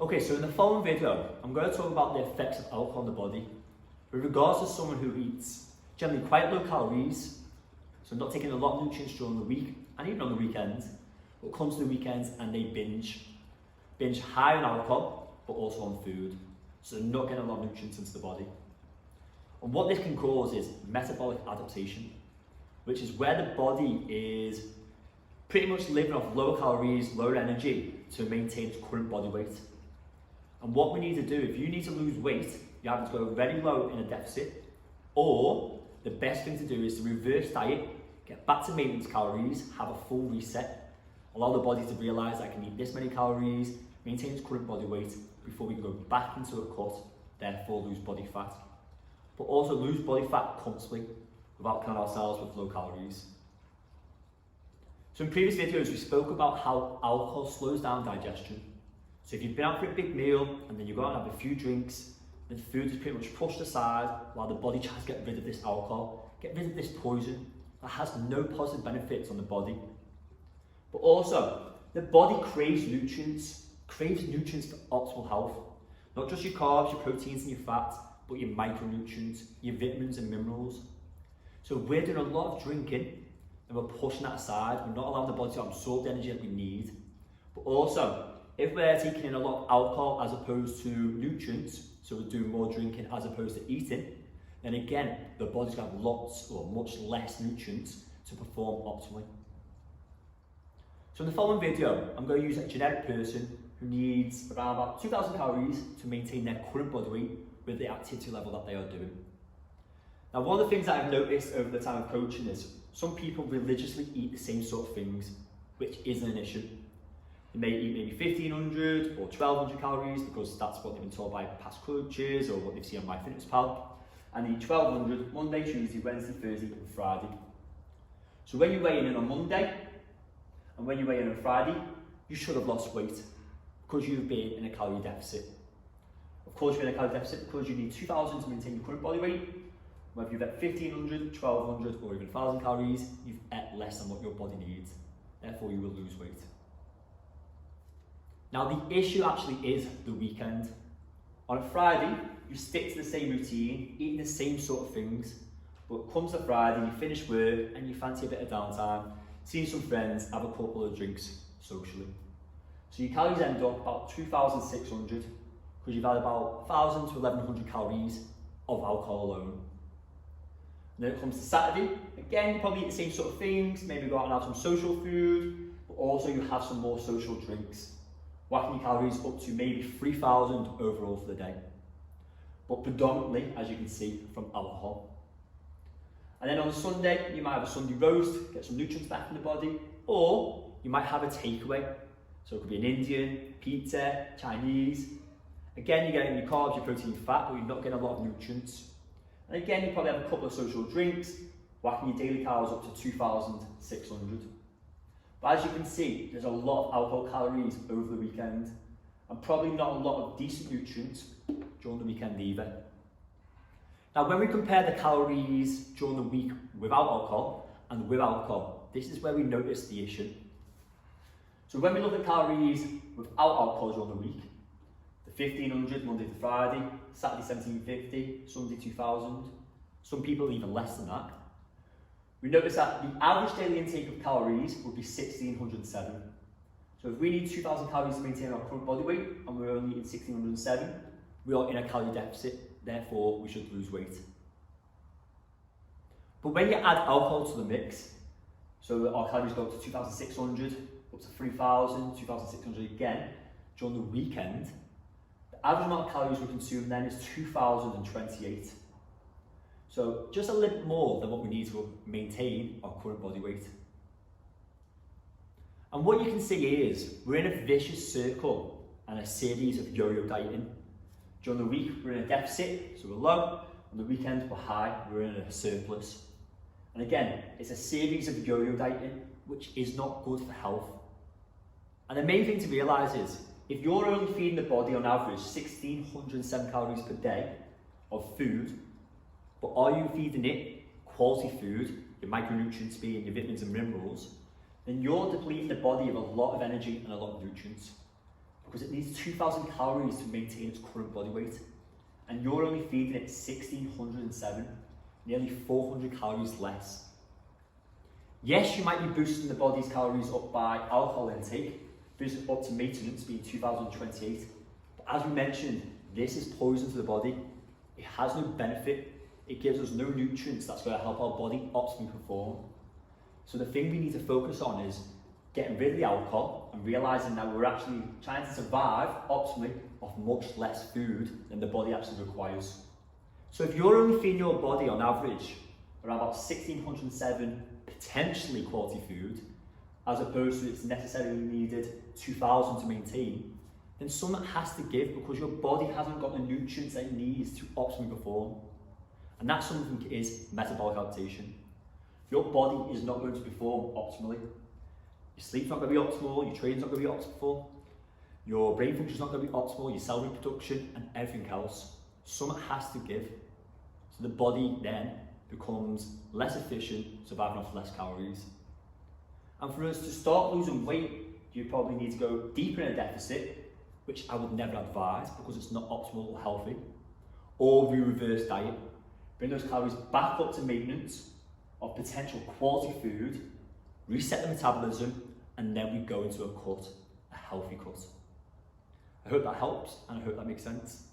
Okay, so in the following video, I'm going to talk about the effects of alcohol on the body with regards to someone who eats generally quite low calories, so not taking a lot of nutrients during the week and even on the weekends, but comes to the weekends and they binge high on alcohol, but also on food, so they're not getting a lot of nutrients into the body. And what this can cause is metabolic adaptation, which is where the body is pretty much living off lower calories, lower energy to maintain its current body weight. And what we need to do, if you need to lose weight, you have to go very low in a deficit, or the best thing to do is to reverse diet, get back to maintenance calories, have a full reset, allow the body to realise I can eat this many calories, maintain its current body weight before we can go back into a cut, therefore lose body fat. But also lose body fat comfortably without killing ourselves with low calories. So in previous videos we spoke about how alcohol slows down digestion. So if you've been out for a big meal and then you go out and have a few drinks, then food is pretty much pushed aside while the body tries to get rid of this alcohol, get rid of this poison that has no positive benefits on the body. But also, the body craves nutrients for optimal health. Not just your carbs, your proteins and your fats, but your micronutrients, your vitamins and minerals. So we're doing a lot of drinking and we're pushing that aside. We're not allowing the body to absorb the energy that we need. But also, if we're taking in a lot of alcohol as opposed to nutrients, so we're doing more drinking as opposed to eating, then again, the body's going to have lots or much less nutrients to perform optimally. So in the following video, I'm going to use a generic person who needs around about 2,000 calories to maintain their current body weight with the activity level that they are doing. Now, one of the things that I've noticed over the time of coaching is some people religiously eat the same sort of things, which isn't an issue. They may eat maybe 1,500 or 1,200 calories because that's what they've been told by past coaches or what they've seen on MyFitnessPal, and eat 1,200 Monday, Tuesday, Wednesday, Thursday and Friday. So when you weigh in on Monday and when you weigh in on Friday, you should have lost weight because you've been in a calorie deficit. Of course you're in a calorie deficit because you need 2,000 to maintain your current body weight. Whether you've ate 1,500, 1,200 or even 1,000 calories, you've ate less than what your body needs. Therefore you will lose weight. Now the issue actually is the weekend. On a Friday, you stick to the same routine, eating the same sort of things, but it comes to Friday, you finish work and you fancy a bit of downtime, seeing some friends, have a couple of drinks socially. So your calories end up about 2,600 because you've had about 1,000 to 1,100 calories of alcohol alone. And then it comes to Saturday, again you probably eat the same sort of things, maybe go out and have some social food, but also you have some more social drinks, whacking your calories up to maybe 3,000 overall for the day. But predominantly, as you can see, from alcohol. And then on a Sunday, you might have a Sunday roast, get some nutrients back in the body, or you might have a takeaway. So it could be an Indian, pizza, Chinese. Again, you're getting your carbs, your protein, fat, but you're not getting a lot of nutrients. And again, you probably have a couple of social drinks, whacking your daily calories up to 2,600. But as you can see, there's a lot of alcohol calories over the weekend, and probably not a lot of decent nutrients during the weekend either. Now, when we compare the calories during the week without alcohol and with alcohol, this is where we notice the issue. So when we look at calories without alcohol during the week, the 1,500 Monday to Friday, Saturday 1,750, Sunday 2,000, some people even less than that. We notice that the average daily intake of calories would be 1,607. So if we need 2,000 calories to maintain our current body weight and we're only eating 1,607, we are in a calorie deficit, therefore we should lose weight. But when you add alcohol to the mix, so our calories go up to 2,600, up to 3,000, 2,600 again, during the weekend, the average amount of calories we consume then is 2,028. So just a little more than what we need to maintain our current body weight. And what you can see is we're in a vicious circle and a series of yo-yo dieting. During the week, we're in a deficit, so we're low. On the weekend, we're high, we're in a surplus. And again, it's a series of yo-yo dieting, which is not good for health. And the main thing to realise is, if you're only feeding the body on average 1,607 calories per day of food, but are you feeding it quality food, your micronutrients being your vitamins and minerals, then you're depleting the body of a lot of energy and a lot of nutrients. because it needs 2,000 calories to maintain its current body weight, and you're only feeding it 1,607, nearly 400 calories less. Yes, you might be boosting the body's calories up by alcohol intake, boosting up to maintenance being 2,028, but as we mentioned, this is poison to the body. It has no benefit. It gives us no nutrients that's going to help our body optimally perform. So the thing we need to focus on is getting rid of the alcohol and realizing that we're actually trying to survive optimally off much less food than the body actually requires. So if you're only feeding your body on average around about 1,607 potentially quality food, as opposed to its necessarily needed 2,000 to maintain, then something has to give because your body hasn't got the nutrients that it needs to optimally perform. And that something is metabolic adaptation. Your body is not going to perform optimally. Your sleep's not going to be optimal, your training's not going to be optimal, your brain function's not going to be optimal, your cell reproduction and everything else. Something has to give. So the body then becomes less efficient, surviving off less calories. And for us to start losing weight, you probably need to go deeper in a deficit, which I would never advise because it's not optimal or healthy. Or we reverse diet, bring those calories back up to maintenance of potential quality food, reset the metabolism, and then we go into a cut, a healthy cut. I hope that helps and I hope that makes sense.